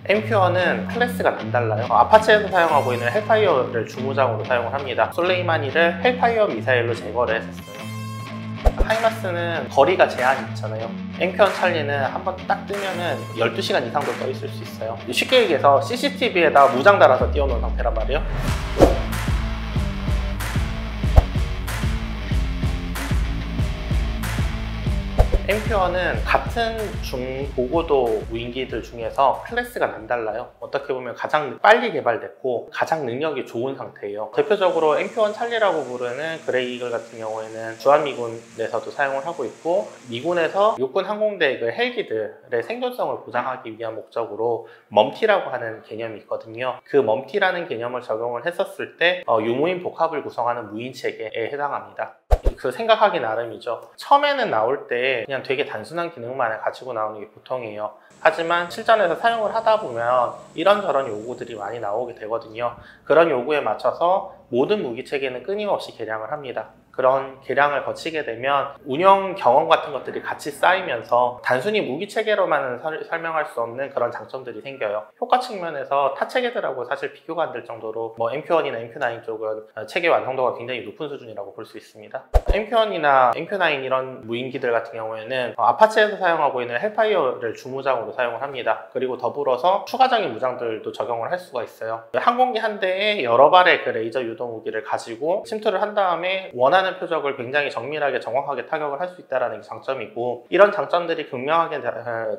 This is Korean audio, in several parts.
MQ-1은 클래스가 남달라요. 아파치에서 사용하고 있는 헬파이어를 주무장으로 사용을 합니다. 솔레이마니를 헬파이어 미사일로 제거를 했었어요. 하이마스는 거리가 제한이 있잖아요. MQ-1 찰리는 한번 딱 뜨면은 12시간 이상도 떠 있을 수 있어요. 쉽게 얘기해서 CCTV에다 무장 달아서 띄워놓은 상태란 말이에요. MQ-1은 같은 중고고도 무인기들 중에서 클래스가 남달라요. 어떻게 보면 가장 빨리 개발됐고 가장 능력이 좋은 상태예요. 대표적으로 MQ-1 찰리라고 부르는 그레이 이글 같은 경우에는 주한미군에서도 사용을 하고 있고, 미군에서 육군 항공대 그 헬기들의 생존성을 보장하기 위한 목적으로 멈티라고 하는 개념이 있거든요. 그 멈티라는 개념을 적용을 했었을 때 유무인 복합을 구성하는 무인체계에 해당합니다. 그 생각하기 나름이죠. 처음에는 나올 때 그냥 되게 단순한 기능만을 가지고 나오는 게 보통이에요. 하지만 실전에서 사용을 하다 보면 이런저런 요구들이 많이 나오게 되거든요. 그런 요구에 맞춰서 모든 무기체계는 끊임없이 개량을 합니다. 그런 개량을 거치게 되면 운영 경험 같은 것들이 같이 쌓이면서 단순히 무기체계로만은 설명할 수 없는 그런 장점들이 생겨요. 효과 측면에서 타 체계들하고 사실 비교가 안 될 정도로 MQ-1이나 MQ-9 쪽은 체계 완성도가 굉장히 높은 수준이라고 볼 수 있습니다. MQ-1이나 MQ-9 이런 무인기들 같은 경우에는 아파치에서 사용하고 있는 헬파이어를 주무장으로 사용을 합니다. 그리고 더불어서 추가적인 무장들도 적용을 할 수가 있어요. 항공기 한 대에 여러 발의 그 레이저 유도 무기를 가지고 침투를 한 다음에 원하는 표적을 굉장히 정밀하게 정확하게 타격을 할 수 있다는 게 장점이고, 이런 장점들이 극명하게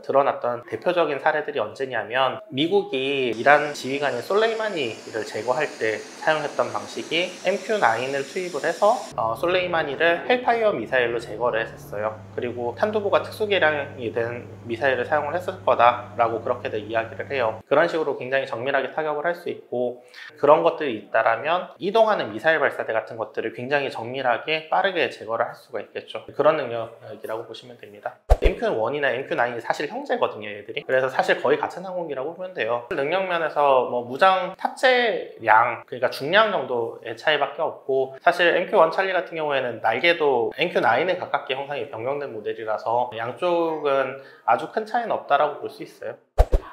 드러났던 대표적인 사례들이 언제냐면, 미국이 이란 지휘관인 솔레이마니를 제거할 때 사용했던 방식이 MQ-9을 투입을 해서 솔레이마니를 헬파이어 미사일로 제거를 했었어요. 그리고 탄두부가 특수 개량이 된 미사일을 사용을 했을 거다라고 그렇게들 이야기를 해요. 그런 식으로 굉장히 정밀하게 타격을 할 수 있고, 그런 것들이 있다라면 이동하는 미사일 발사대 같은 것들을 굉장히 정밀하게 빠르게 제거를 할 수가 있겠죠. 그런 능력이라고 보시면 됩니다. MQ-1이나 MQ-9이 사실 형제거든요, 얘들이. 그래서 사실 거의 같은 항공기라고 보면 돼요. 능력 면에서 무장 탑재량, 그러니까 중량 정도의 차이밖에 없고, 사실 MQ-1 찰리 같은 경우에는 날개도 MQ-9에 가깝게 형상이 변경된 모델이라서 양쪽은 아주 큰 차이는 없다라고 볼 수 있어요.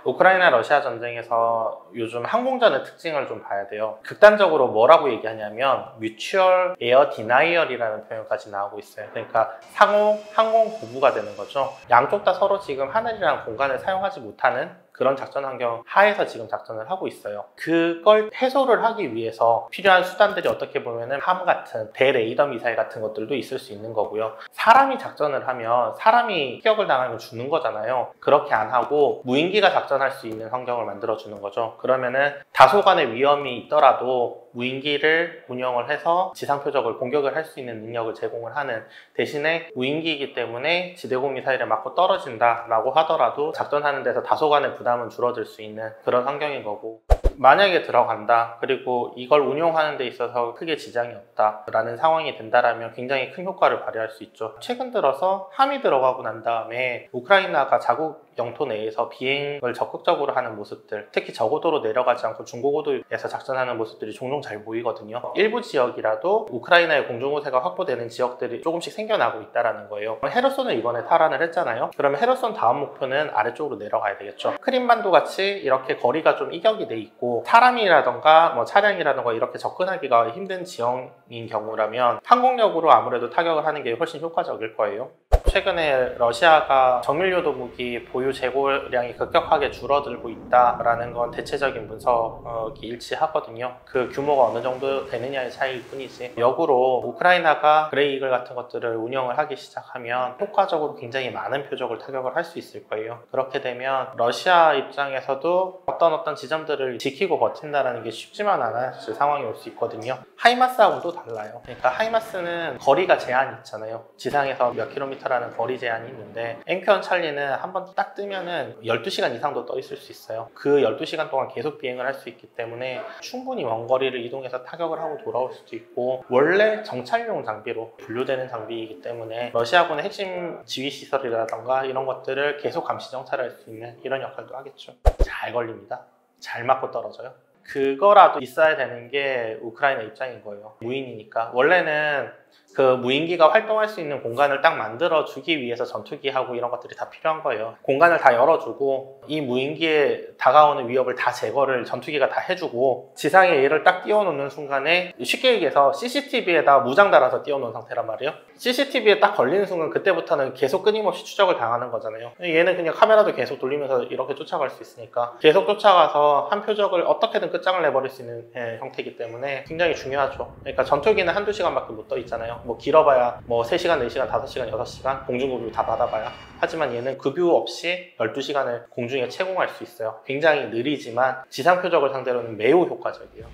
우크라이나 러시아 전쟁에서 요즘 항공전의 특징을 좀 봐야 돼요. 극단적으로 뭐라고 얘기하냐면 뮤추얼 에어 디나이얼이라는 표현까지 나오고 있어요. 그러니까 상호 항공 보부가 되는 거죠. 양쪽 다 서로 지금 하늘이라는 공간을 사용하지 못하는 그런 작전 환경 하에서 지금 작전을 하고 있어요. 그걸 해소를 하기 위해서 필요한 수단들이 어떻게 보면은 함 같은 대레이더 미사일 같은 것들도 있을 수 있는 거고요. 사람이 작전을 하면 사람이 피격을 당하면 죽는 거잖아요. 그렇게 안 하고 무인기가 작전할 수 있는 환경을 만들어 주는 거죠. 그러면은 다소간의 위험이 있더라도 무인기를 운영을 해서 지상 표적을 공격을 할 수 있는 능력을 제공을 하는, 대신에 무인기이기 때문에 지대공 미사일에 맞고 떨어진다라고 하더라도 작전하는 데서 다소간의 부담은 줄어들 수 있는 그런 환경인 거고, 만약에 들어간다, 그리고 이걸 운용하는 데 있어서 크게 지장이 없다 라는 상황이 된다라면 굉장히 큰 효과를 발휘할 수 있죠. 최근 들어서 함이 들어가고 난 다음에 우크라이나가 자국 영토 내에서 비행을 적극적으로 하는 모습들, 특히 저고도로 내려가지 않고 중고고도에서 작전하는 모습들이 종종 잘 보이거든요. 일부 지역이라도 우크라이나의 공중우세가 확보되는 지역들이 조금씩 생겨나고 있다는 거예요. 헤르손을 이번에 탈환을 했잖아요. 그러면 헤르손 다음 목표는 아래쪽으로 내려가야 되겠죠. 크림반도 같이 이렇게 거리가 좀 이격이 돼 있고 사람이라던가 차량이라던가 이렇게 접근하기가 힘든 지형인 경우라면 항공력으로 아무래도 타격을 하는 게 훨씬 효과적일 거예요. 최근에 러시아가 정밀요도 무기 보유 재고량이 급격하게 줄어들고 있다라는 건 대체적인 분석이 일치하거든요. 그 규모가 어느 정도 되느냐의 차이일 뿐이지, 역으로 우크라이나가 그레이 이글 같은 것들을 운영을 하기 시작하면 효과적으로 굉장히 많은 표적을 타격을 할 수 있을 거예요. 그렇게 되면 러시아 입장에서도 어떤 지점들을 지키고 버틴다는 게 쉽지만 않았을 상황이 올 수 있거든요. 하이마스하고는 또 달라요. 그러니까 하이마스는 거리가 제한이 있잖아요. 지상에서 몇 킬로미터라는 거리 제한이 있는데, MQ-1 찰리는 한번 딱 뜨면은 12시간 이상도 떠 있을 수 있어요. 그 12시간 동안 계속 비행을 할 수 있기 때문에 충분히 먼 거리를 이동해서 타격을 하고 돌아올 수도 있고, 원래 정찰용 장비로 분류되는 장비이기 때문에 러시아군의 핵심 지휘시설이라던가 이런 것들을 계속 감시 정찰할 수 있는 이런 역할도 하겠죠. 잘 걸립니다. 잘 맞고 떨어져요. 그거라도 있어야 되는 게 우크라이나 입장인 거예요. 무인이니까. 원래는 그 무인기가 활동할 수 있는 공간을 딱 만들어주기 위해서 전투기하고 이런 것들이 다 필요한 거예요. 공간을 다 열어주고 이 무인기에 다가오는 위협을 다 제거를 전투기가 다 해주고 지상에 얘를 딱 띄워놓는 순간에 쉽게 얘기해서 CCTV에다 무장 달아서 띄워놓은 상태란 말이에요. CCTV에 딱 걸리는 순간 그때부터는 계속 끊임없이 추적을 당하는 거잖아요. 얘는 그냥 카메라도 계속 돌리면서 이렇게 쫓아갈 수 있으니까 계속 쫓아가서 한 표적을 어떻게든 끝장을 내버릴 수 있는 형태이기 때문에 굉장히 중요하죠. 그러니까 전투기는 한두 시간밖에 못 떠 있잖아요. 뭐 길어봐야 뭐 3시간, 4시간, 5시간, 6시간 공중급유 다 받아봐야. 하지만 얘는 급유 없이 12시간을 공중에 채공할 수 있어요. 굉장히 느리지만 지상 표적을 상대로는 매우 효과적이에요.